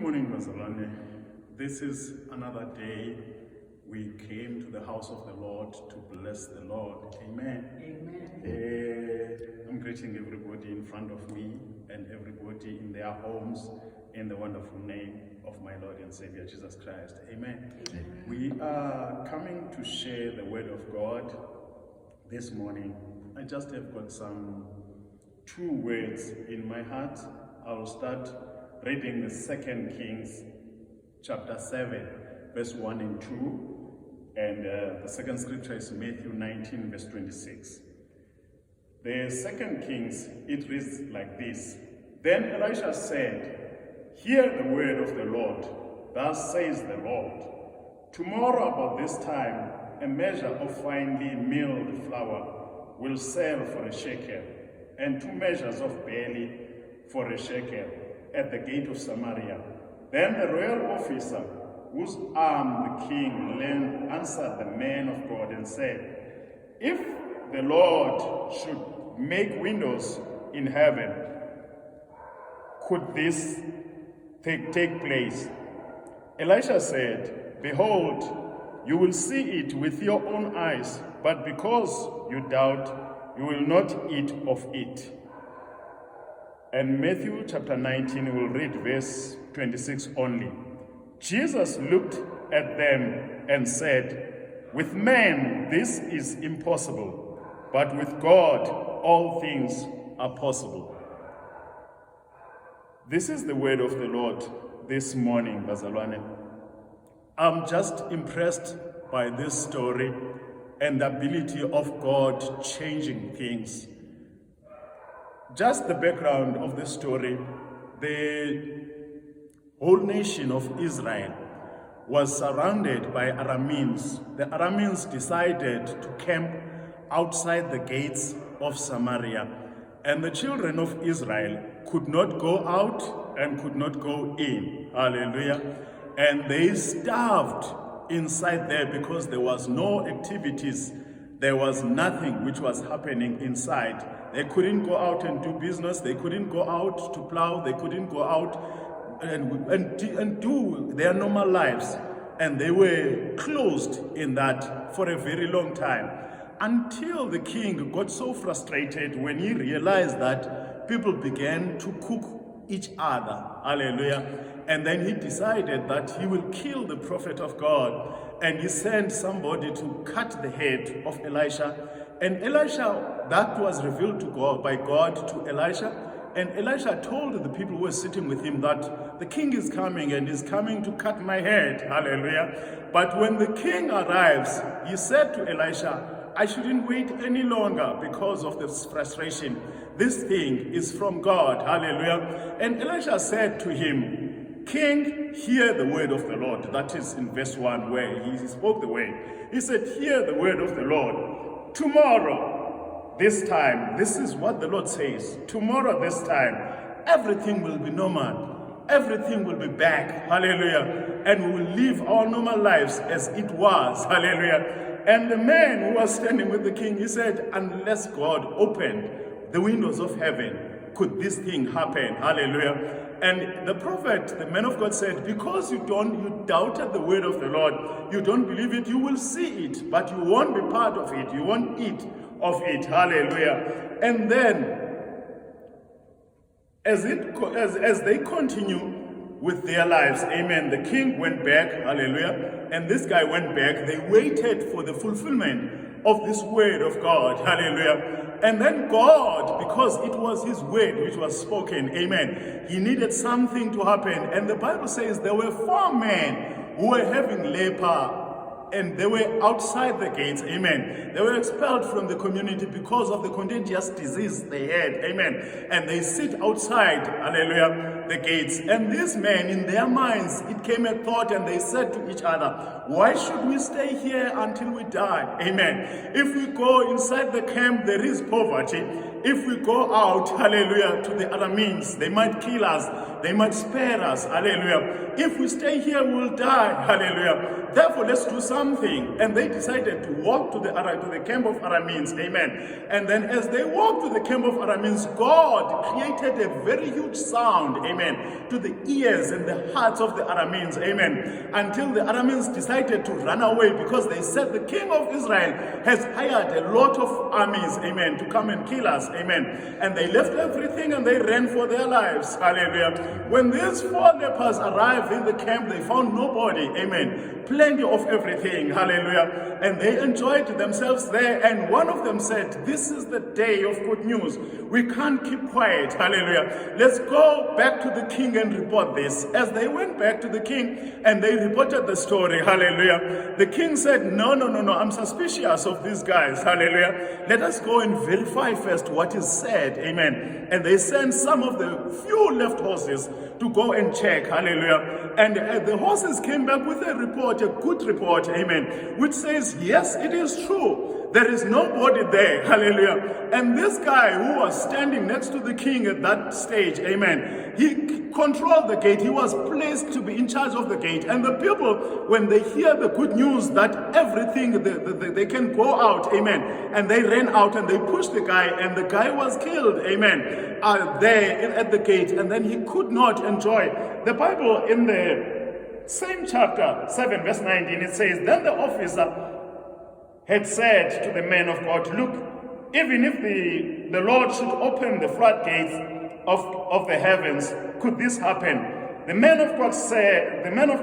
morning, Mazalane. This is another day we came to the house of the Lord to bless the Lord. Amen. Amen. I'm greeting everybody in front of me and everybody in their homes in the wonderful name of my Lord and Savior Jesus Christ. Amen. Amen. We are coming to share the word of God this morning. I just have got two words in my heart. I will start reading the 2 Kings chapter 7 verse 1 and 2, and the second scripture is Matthew 19 verse 26. The 2 Kings, it reads like this: Then Elisha said, "Hear the word of the Lord. Thus says the Lord, tomorrow about this time a measure of finely milled flour will sell for a shekel, and 2 measures of barley for a shekel at the gate of Samaria." Then the royal officer, whose arm the king lent, answered the man of God and said, "If the Lord should make windows in heaven, could this take place?" Elisha said, "Behold, you will see it with your own eyes, but because you doubt, you will not eat of it." And Matthew chapter 19, we'll read verse 26 only. Jesus looked at them and said, "With men this is impossible, but with God all things are possible." This is the word of the Lord this morning, Bazalwane. I'm just impressed by this story and the ability of God changing things. Just the background of the story: the whole nation of Israel was surrounded by Arameans. The Arameans decided to camp outside the gates of Samaria, and the children of Israel could not go out and could not go in. Hallelujah. And they starved inside there because there was no activities. There was nothing which was happening inside. They couldn't go out and do business. They couldn't go out to plow. They couldn't go out and do their normal lives. And they were closed in that for a very long time, until the king got so frustrated when he realized that people began to cook each other. Hallelujah. And then he decided that he will kill the prophet of God. And he sent somebody to cut the head of Elisha. And Elisha, that was revealed to God by God to Elisha. And Elisha told the people who were sitting with him that the king is coming and is coming to cut my head. Hallelujah. But when the king arrives, he said to Elisha, "I shouldn't wait any longer because of this frustration. This thing is from God." Hallelujah. And Elisha said to him, "King, hear the word of the Lord." That is in verse 1 where he spoke the word. He said, "Hear the word of the Lord. Tomorrow, this time," this is what the Lord says, "tomorrow, this time, everything will be normal. Everything will be back." Hallelujah. And we will live our normal lives as it was. Hallelujah. And the man who was standing with the king, he said, "Unless God opened the windows of heaven, could this thing happen?" Hallelujah. And the prophet, the man of God, said, "Because you doubted the word of the Lord, you don't believe it, you will see it, but you won't be part of it. You won't eat of it." Hallelujah. And then, as they continue with their lives, amen, the king went back. Hallelujah. And this guy went back. They waited for the fulfillment of this word of God. Hallelujah. And then God, because it was his word which was spoken, amen, he needed something to happen. And the Bible says there were 4 men who were having leper, and they were outside the gates, amen. They were expelled from the community because of the contagious disease they had, amen. And they sit outside, hallelujah, the gates. And these men, in their minds, it came a thought, and they said to each other, "Why should we stay here until we die?" Amen. If we go inside the camp, there is poverty. if we go out, hallelujah, to the Arameans, they might kill us, they might spare us, hallelujah. If we stay here, we'll die, hallelujah. Therefore, let's do something. And they decided to walk to the camp of Arameans, amen. And then as they walked to the camp of Arameans, God created a very huge sound, amen, to the ears and the hearts of the Arameans, amen, until the Arameans decided to run away because they said the king of Israel has hired a lot of armies, amen, to come and kill us, amen. And they left everything and they ran for their lives, hallelujah. When these 4 lepers arrived in the camp, they found nobody, amen, plenty of everything, hallelujah. And they enjoyed themselves there. And one of them said, this is the day of good news. We can't keep quiet, hallelujah. Let's go back to the king and report this. As they went back to the king and they reported the story, hallelujah, the king said, no, I'm suspicious of these guys, hallelujah. Let us go and verify first what is said, amen. And they sent some of the few left horses to go and check, hallelujah. And the horses came back with a report, a good report, amen, which says, yes, it is true. There is nobody there, hallelujah. And this guy who was standing next to the king at that stage, amen, he controlled the gate. He was placed to be in charge of the gate. And the people, when they hear the good news that everything, they can go out, amen, and they ran out and they pushed the guy, and the guy was killed, amen, there at the gate, and then he could not enjoy. The Bible in the same chapter 7 verse 19, it says, then the officer had said to the man of God, look, even if the Lord should open the floodgates of the heavens, could this happen? The man of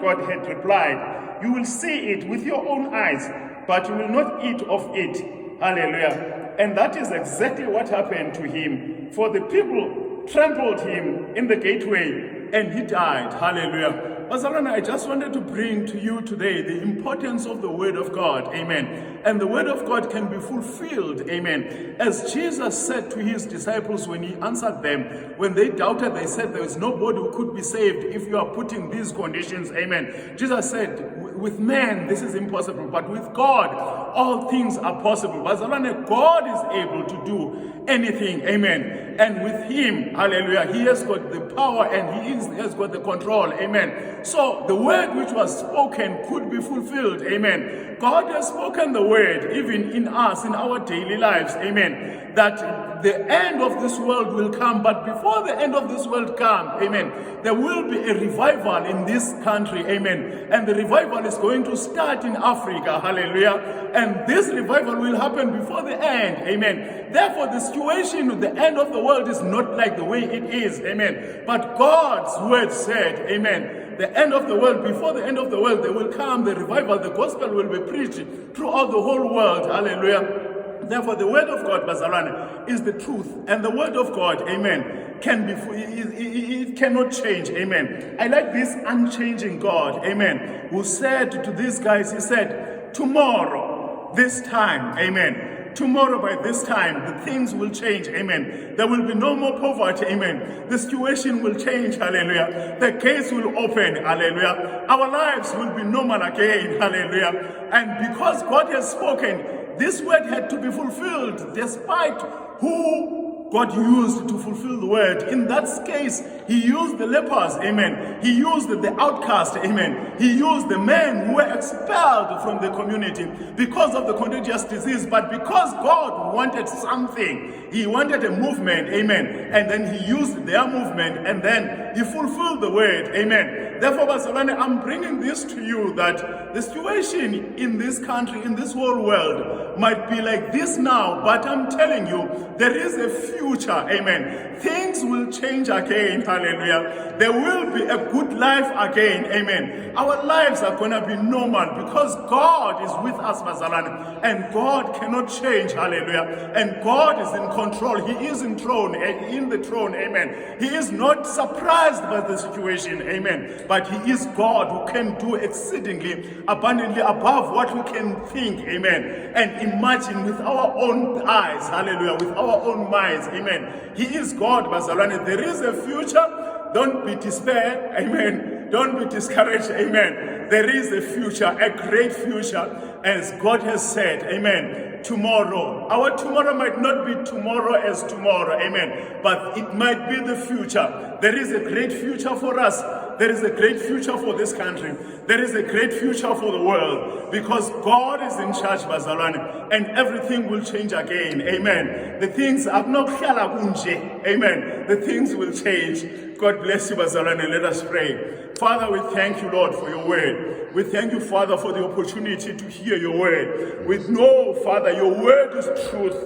God had replied, you will see it with your own eyes, but you will not eat of it. Hallelujah. And that is exactly what happened to him. For the people trampled him in the gateway and he died. Hallelujah. Bazalwane, I just wanted to bring to you today the importance of the Word of God, amen. And the Word of God can be fulfilled, amen. As Jesus said to his disciples when he answered them, when they doubted, they said there is nobody who could be saved if you are putting these conditions, amen. Jesus said, with man this is impossible, but with God all things are possible. Bazalwane, God is able to do anything, amen. And with him, hallelujah, he has got the power and he has got the control, amen. So the word which was spoken could be fulfilled, amen. God has spoken the word even in us, in our daily lives, amen, that the end of this world will come. But before the end of this world comes, amen, there will be a revival in this country, amen. And the revival is going to start in Africa, hallelujah. And this revival will happen before the end, amen. Therefore, the situation, the end of the world is not like the way it is, amen. But God's word said, amen, the end of the world, before the end of the world, there will come the revival, the gospel will be preached throughout the whole world, hallelujah. Therefore, the word of God, Bazalwane, is the truth. And the word of God, amen, can be, it cannot change, amen. I like this unchanging God, amen, who said to these guys, he said, tomorrow, this time, amen, tomorrow by this time, the things will change, amen. There will be no more poverty, amen. The situation will change, hallelujah. The gates will open, hallelujah. Our lives will be normal again, hallelujah. And because God has spoken, this word had to be fulfilled despite who God used to fulfill the word. In that case, he used the lepers, amen. He used the outcast, amen. He used the men who were expelled from the community because of the contagious disease. But because God wanted something, he wanted a movement, amen. And then he used their movement and then he fulfilled the word, amen. Therefore, Bazalwane, I'm bringing this to you that the situation in this country, in this whole world, might be like this now, but I'm telling you, there is a future, amen. Things will change again, hallelujah. There will be a good life again, amen. Our lives are going to be normal because God is with us, Bazalwane, and God cannot change, hallelujah. And God is in control. He is in the throne, amen. He is not surprised by the situation, amen. But he is God who can do exceedingly abundantly above what we can think, amen, and imagine with our own eyes, hallelujah, with our own minds, amen. He is God, Bazalwane. There is a future. Don't be despair, amen. Don't be discouraged. Amen. There is a future, a great future, as God has said. Amen. Tomorrow. Our tomorrow might not be tomorrow as tomorrow. Amen. But it might be the future. There is a great future for us. There is a great future for this country. There is a great future for the world, because God is in charge, bazalwane, and everything will change again. Amen. The things akunokuhlala kunje. Amen. The things will change. God bless you, bazalwane. Let us pray. Father, we thank you, Lord, for your word. We thank you, Father, for the opportunity to hear your word. We know, Father, your word is truth,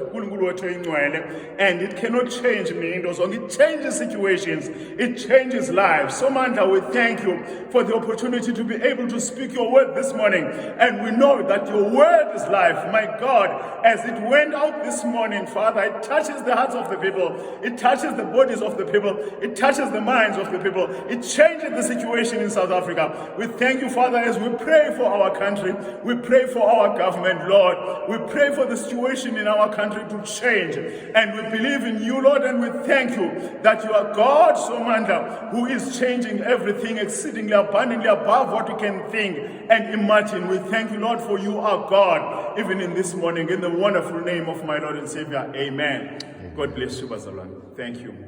and it cannot change me. It changes situations. It changes lives. So, Manda, we thank you for the opportunity to be able to speak your word this morning. And we know that your word is life. My God, as it went out this morning, Father, it touches the hearts of the people. It touches the bodies of the people. It touches the minds of the people. It changes the situation in South Africa. We thank you, Father, as we pray for our country. We pray for our government, Lord. We pray for the situation in our country to change. And we believe in you, Lord, and we thank you that you are God, Somanda, who is changing everything exceedingly abundantly above what we can think and imagine. We thank you, Lord, for you are God, even in this morning, in the wonderful name of my Lord and Savior. Amen. God bless you, Bazalwane. Thank you.